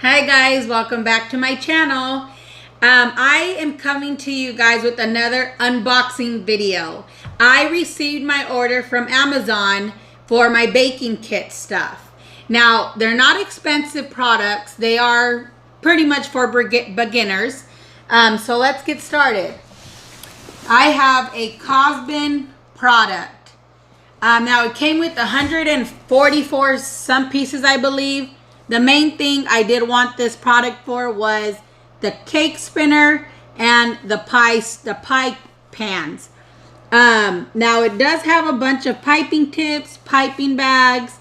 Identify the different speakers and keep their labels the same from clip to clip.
Speaker 1: Hi guys, welcome back to my channel. I am coming to you guys with another unboxing video. I received my order from Amazon for my baking kit stuff. Now, they're not expensive products. They are pretty much for beginners. So let's get started. I have a Cosbin product. Now, it came with 144 some pieces, I believe. The main thing I did want this product for was the cake spinner and the pie pans. Now it does have a bunch of piping tips, piping bags,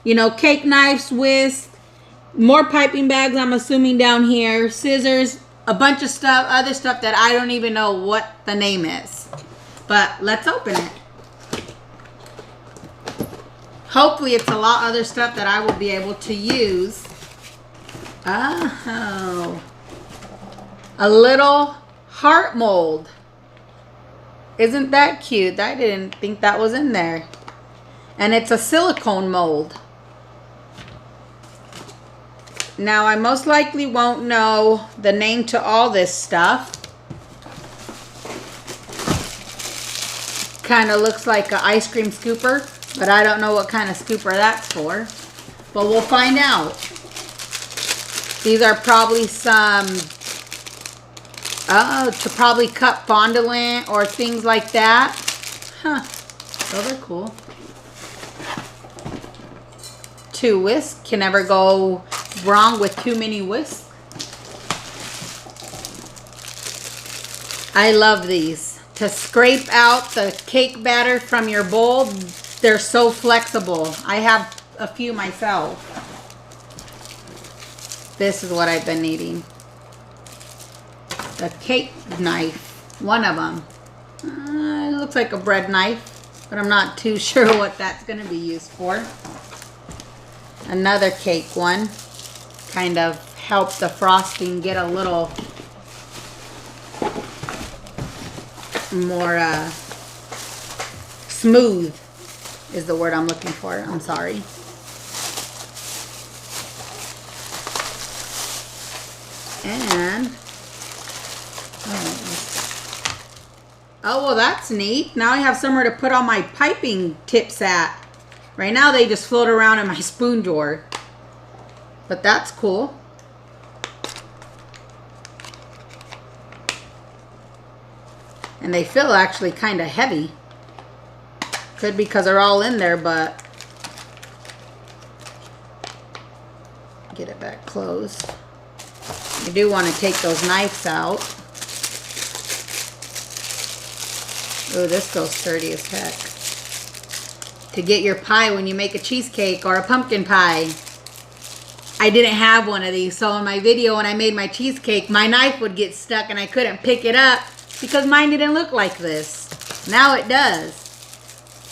Speaker 1: you know, cake knives, whisk, more piping bags I'm assuming down here, scissors, a bunch of stuff, other stuff that I don't even know what the name is. But let's open it. Hopefully it's a lot of other stuff that I will be able to use. Oh. A little heart mold. Isn't that cute? I didn't think that was in there. And it's a silicone mold. Now I most likely won't know the name to all this stuff. Kind of looks like an ice cream scooper. But I don't know what kind of scooper that's for. But we'll find out. These are probably some, to probably cut fondant or things like that. Huh. Those are cool. 2 whisks. Can never go wrong with too many whisks. I love these. To scrape out the cake batter from your bowl. They're so flexible. I have a few myself. This is what I've been needing. The cake knife. One of them. It looks like a bread knife, but I'm not too sure what that's going to be used for. Another cake one. Kind of help the frosting get a little more smooth. Is the word I'm looking for. I'm sorry. And oh, well, that's neat. Now I have somewhere to put all my piping tips at. Right now they just float around in my spoon drawer. But that's cool. And they feel actually kind of heavy. Could be because they're all in there, but get it back closed. You do want to take those knives out. Oh, this goes sturdy as heck. To get your pie when you make a cheesecake or a pumpkin pie. I didn't have one of these, so in my video when I made my cheesecake, my knife would get stuck and I couldn't pick it up because mine didn't look like this. Now it does.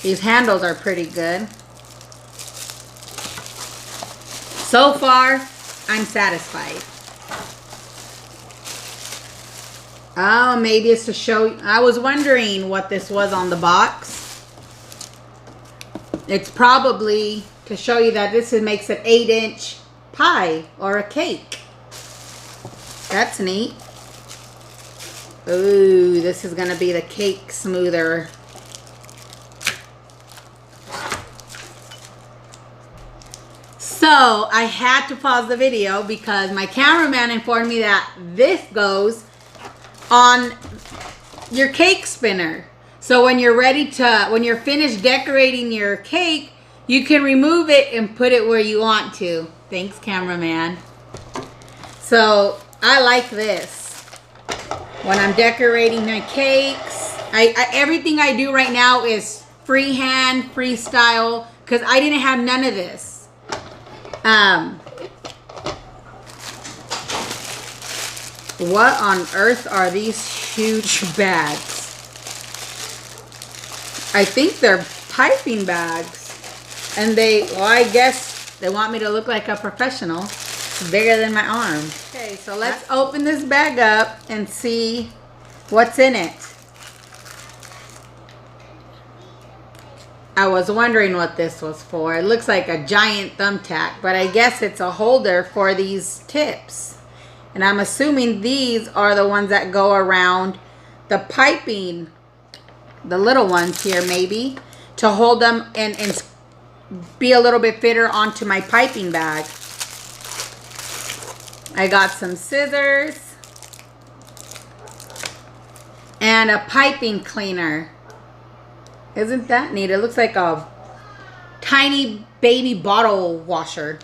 Speaker 1: These handles are pretty good. So far, I'm satisfied. Oh, maybe it's to show. I was wondering what this was on the box. It's probably to show you that this makes an 8-inch pie or a cake. That's neat. Ooh, this is going to be the cake smoother. So I had to pause the video because my cameraman informed me that this goes on your cake spinner. So when you're when you're finished decorating your cake, you can remove it and put it where you want to. Thanks, cameraman. So I like this. When I'm decorating my cakes, everything I do right now is freehand, freestyle, because I didn't have none of this. What on earth are these huge bags? I think they're piping bags. And well, I guess they want me to look like a professional. It's bigger than my arm. Okay, so let's open this bag up and see what's in it. I was wondering what this was for. It looks like a giant thumbtack, but I guess it's a holder for these tips. And I'm assuming these are the ones that go around the piping, the little ones here maybe, to hold them and be a little bit fitter onto my piping bag. I got some scissors and a piping cleaner. Isn't that neat? It looks like a tiny baby bottle washer.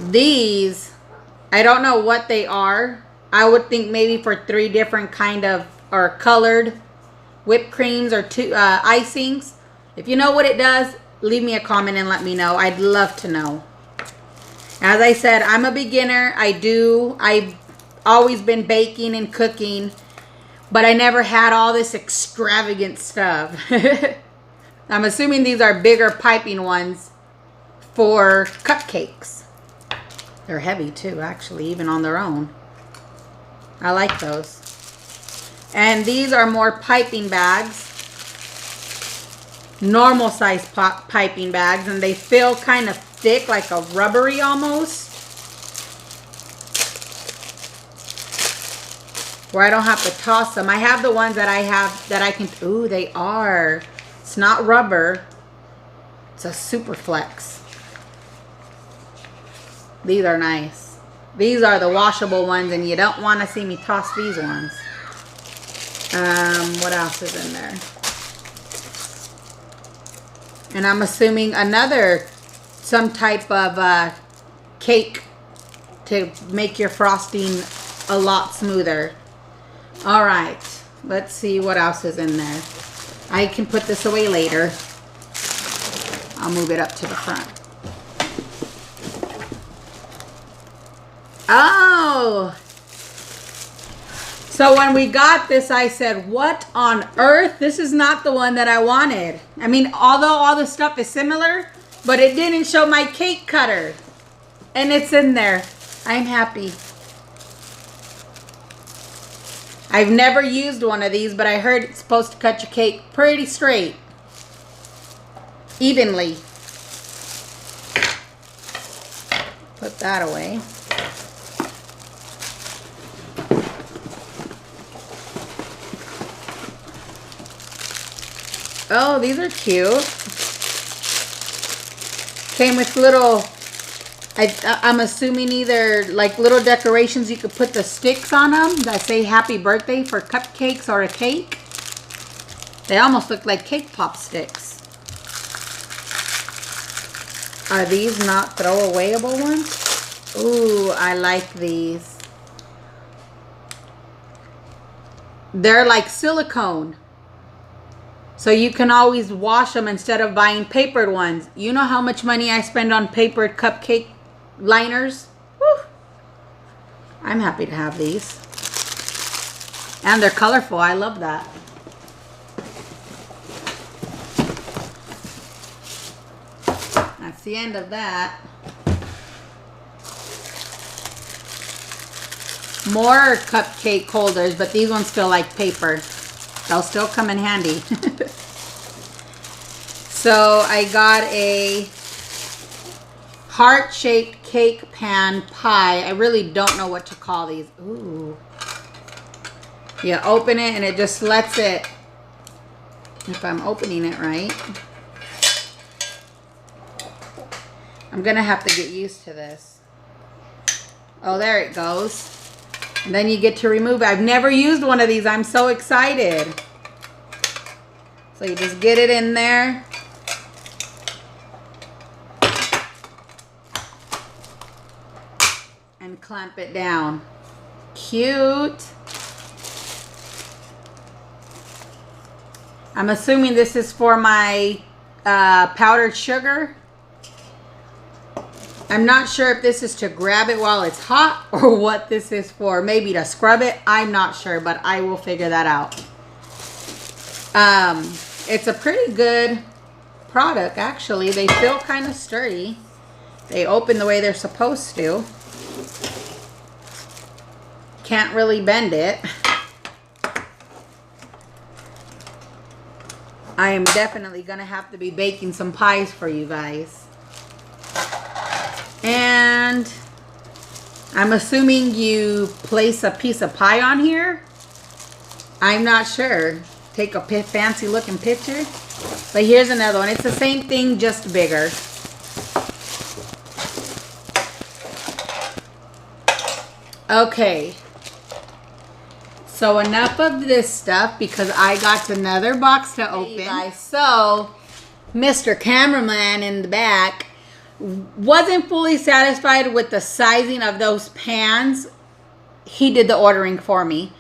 Speaker 1: These, I don't know what they are. I would think maybe for 3 different kind of, or colored whipped creams or icings. If you know what it does, leave me a comment and let me know. I'd love to know. As I said, I'm a beginner. I've always been baking and cooking, but I never had all this extravagant stuff. I'm assuming these are bigger piping ones for cupcakes. They're heavy too, actually, even on their own. I like those. And these are more piping bags. Normal size piping bags, and they feel kind of thick, like a rubbery almost. Where I don't have to toss them. I have the ones that I have that I can, ooh, they are. It's not rubber. It's a super flex. These are nice. These are the washable ones, and you don't want to see me toss these ones. What else is in there? And I'm assuming some type of cake to make your frosting a lot smoother. All right, let's see what else is in there. I can put this away later. I'll move it up to the front. Oh, so when we got this, I said, what on earth? This is not the one that I wanted. I mean, although all the stuff is similar, but it didn't show my cake cutter. And it's in there. I'm happy. I've never used one of these, but I heard it's supposed to cut your cake pretty straight. Evenly. Put that away. Oh, these are cute. Came with little, I'm assuming either like little decorations you could put the sticks on them that say happy birthday for cupcakes or a cake. They almost look like cake pop sticks. Are these not throwawayable ones? Ooh, I like these. They're like silicone. So you can always wash them instead of buying papered ones. You know how much money I spend on papered cupcake liners? Woo. I'm happy to have these. And they're colorful. I love that. That's the end of that. More cupcake holders, but these ones feel like paper. They'll still come in handy. So I got a heart-shaped cake pan pie. I really don't know what to call these. Ooh. You open it and it just lets it, if I'm opening it right. I'm gonna have to get used to this. Oh, there it goes. And then you get to remove it. I've never used one of these. I'm so excited. So you just get it in there. And clamp it down. Cute. I'm assuming this is for my powdered sugar. I'm not sure if this is to grab it while it's hot or what this is for. Maybe to scrub it. I'm not sure, but I will figure that out. It's a pretty good product, actually. They feel kind of sturdy. They open the way they're supposed to. Can't really bend it. I am definitely gonna have to be baking some pies for you guys. And I'm assuming you place a piece of pie on here. I'm not sure. Take a fancy looking picture. But here's another one. It's the same thing, just bigger. Okay. So enough of this stuff because I got another box to open. Hey guys, so Mr. Cameraman in the back wasn't fully satisfied with the sizing of those pans. He did the ordering for me.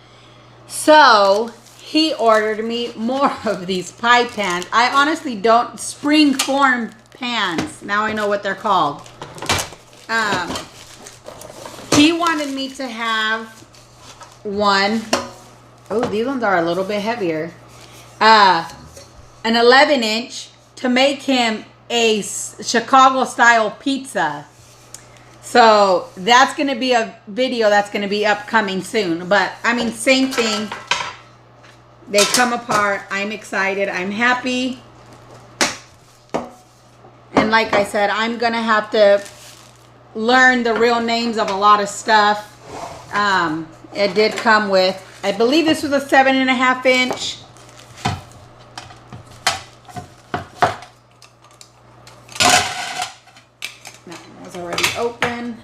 Speaker 1: So he ordered me more of these pie pans. I honestly don't, spring form pans. Now I know what they're called. He wanted me to have one. Oh, these ones are a little bit heavier. An 11-inch to make him a Chicago style pizza. So that's going to be a video that's going to be upcoming soon. But I mean, same thing. They come apart. I'm excited. I'm happy. And like I said, I'm going to have to learn the real names of a lot of stuff. It did come with, I believe this was a 7.5 inch. That one was already open.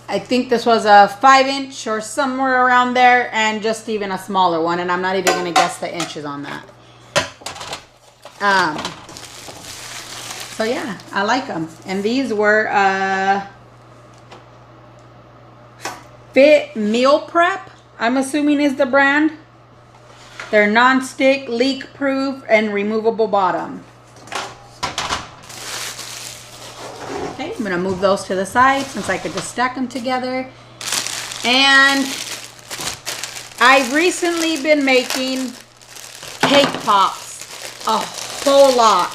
Speaker 1: I think this was a 5-inch or somewhere around there, and just even a smaller one, and I'm not even going to guess the inches on that. So yeah, I like them. And these were Fit Meal Prep, I'm assuming is the brand. They're non-stick, leak-proof, and removable bottom. Okay, I'm gonna move those to the side since I could just stack them together. And I've recently been making cake pops a whole lot.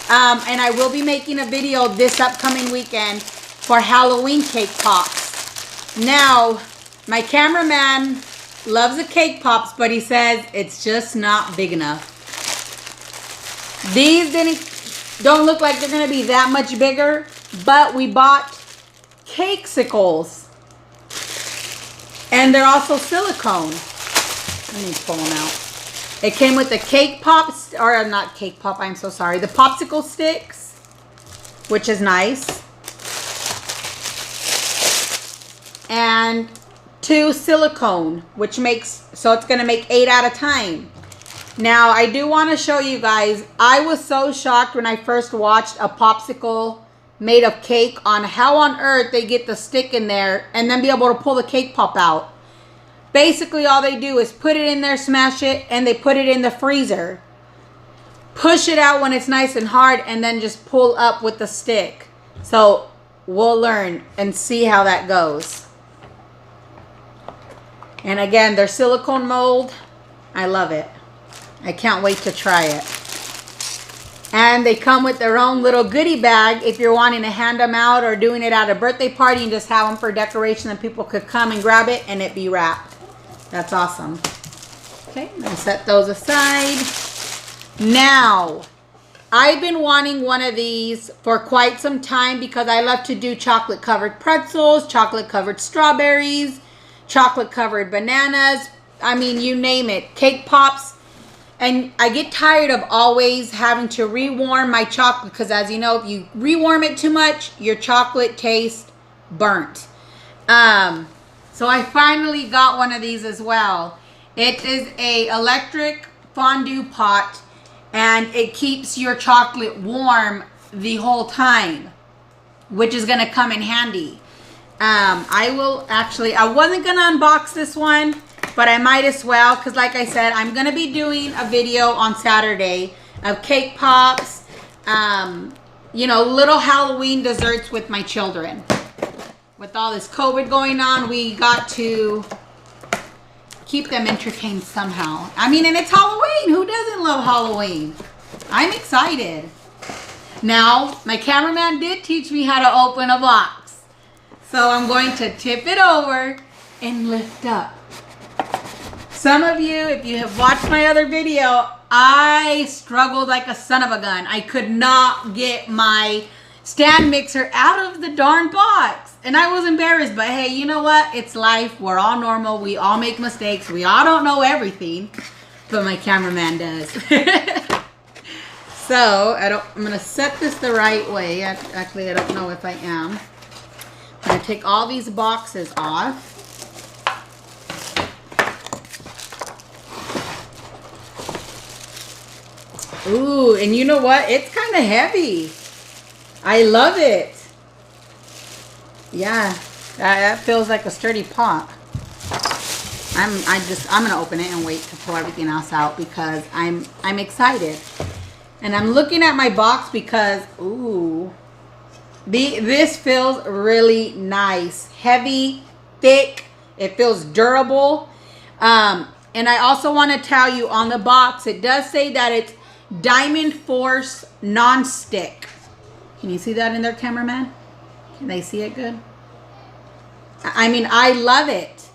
Speaker 1: And I will be making a video this upcoming weekend for Halloween cake pops. Now, my cameraman loves the cake pops, but he says it's just not big enough. These don't look like they're going to be that much bigger, but we bought cakesicles. And they're also silicone. Let me pull them out. It came with the cake pops, or not cake pop, I'm so sorry. The popsicle sticks, which is nice. And 2 silicone, which makes, so it's going to make 8 at a time. Now, I do want to show you guys, I was so shocked when I first watched a popsicle made of cake on how on earth they get the stick in there and then be able to pull the cake pop out. Basically, all they do is put it in there, smash it, and they put it in the freezer. Push it out when it's nice and hard, and then just pull up with the stick. So, we'll learn and see how that goes. And again, their silicone mold, I love it. I can't wait to try it. And they come with their own little goodie bag if you're wanting to hand them out or doing it at a birthday party and just have them for decoration and people could come and grab it and it be wrapped. That's awesome. Okay, I'm going to set those aside. Now, I've been wanting one of these for quite some time because I love to do chocolate covered pretzels, chocolate covered strawberries, chocolate covered bananas. I mean, you name it. Cake pops. And I get tired of always having to rewarm my chocolate because, as you know, if you rewarm it too much, your chocolate tastes burnt. So I finally got one of these as well. It is a electric fondue pot, and it keeps your chocolate warm the whole time, which is going to come in handy. I wasn't going to unbox this one, but I might as well, because like I said, I'm going to be doing a video on Saturday of cake pops, you know, little Halloween desserts with my children. With all this COVID going on, we got to keep them entertained somehow. I mean, and it's Halloween. Who doesn't love Halloween? I'm excited. Now, my cameraman did teach me how to open a box. So I'm going to tip it over and lift up. Some of you, if you have watched my other video, I struggled like a son of a gun. I could not get my stand mixer out of the darn box. And I was embarrassed, but hey, you know what? It's life. We're all normal. We all make mistakes. We all don't know everything, but my cameraman does. So, I'm going to set this the right way. Actually, I don't know if I am. I'm going to take all these boxes off. Ooh, and you know what? It's kind of heavy. I love it. Yeah, that feels like a sturdy pot. I'm gonna open it and wait to pull everything else out because I'm excited. And I'm looking at my box because ooh, this feels really nice, heavy, thick. It feels durable. And I also want to tell you on the box, it does say that it's Diamond Force non-stick. Can you see that in there, cameraman? Can they see it good? I mean, I love it.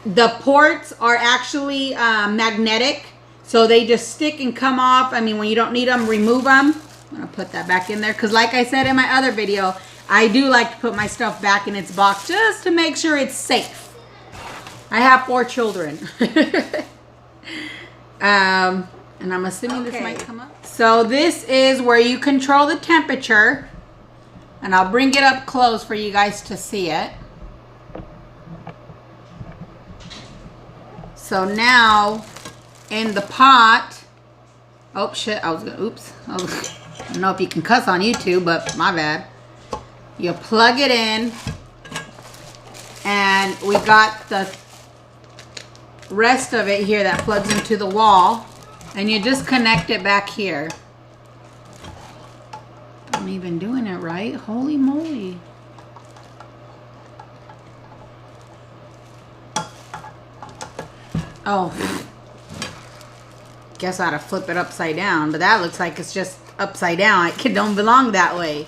Speaker 1: The ports are actually magnetic, so they just stick and come off. I mean, when you don't need them, remove them. I'm going to put that back in there because like I said in my other video, I do like to put my stuff back in its box just to make sure it's safe. I have 4 children. And I'm assuming this might come up. So this is where you control the temperature. And I'll bring it up close for you guys to see it. So now in the pot. Oh shit, oops. I don't know if you can cuss on YouTube, but my bad. You plug it in. And we got the rest of it here that plugs into the wall. And you just connect it back here. I'm even doing it right. Holy moly. Oh. Guess I ought to flip it upside down. But that looks like it's just upside down. It don't belong that way.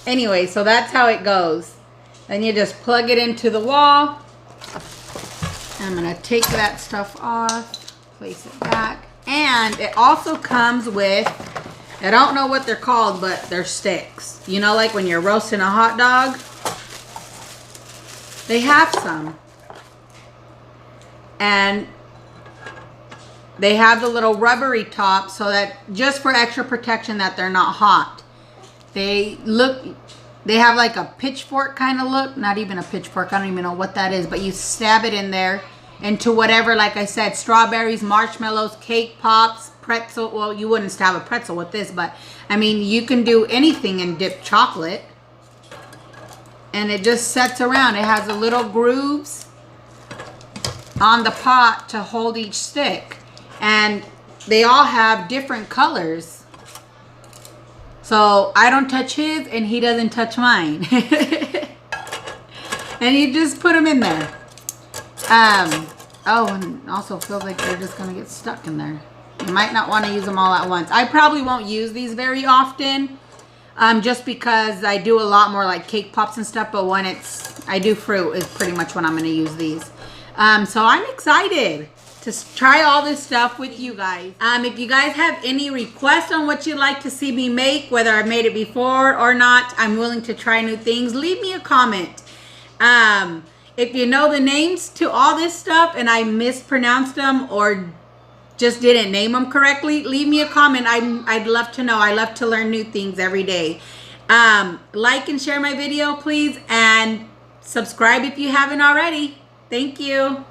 Speaker 1: Anyway, so that's how it goes. Then you just plug it into the wall. I'm going to take that stuff off. Place it back. And it also comes with, I don't know what they're called, but they're sticks. You know, like when you're roasting a hot dog? They have some. And they have the little rubbery top so that, just for extra protection that they're not hot. They have like a pitchfork kind of look. Not even a pitchfork. I don't even know what that is. But you stab it in there. Into whatever, like I said, strawberries, marshmallows, cake pops, pretzel. Well, you wouldn't stab a pretzel with this, but I mean, you can do anything and dip chocolate. And it just sets around. It has the little grooves on the pot to hold each stick. And they all have different colors. So I don't touch his and he doesn't touch mine. And you just put them in there. Oh, and also feels like they're just going to get stuck in there. You might not want to use them all at once. I probably won't use these very often. Just because I do a lot more like cake pops and stuff. But when I do fruit is pretty much when I'm going to use these. So I'm excited to try all this stuff with you guys. If you guys have any requests on what you'd like to see me make, whether I've made it before or not, I'm willing to try new things. Leave me a comment. If you know the names to all this stuff and I mispronounced them or just didn't name them correctly, leave me a comment. I'd love to know. I love to learn new things every day. Like and share my video, please. And subscribe if you haven't already. Thank you.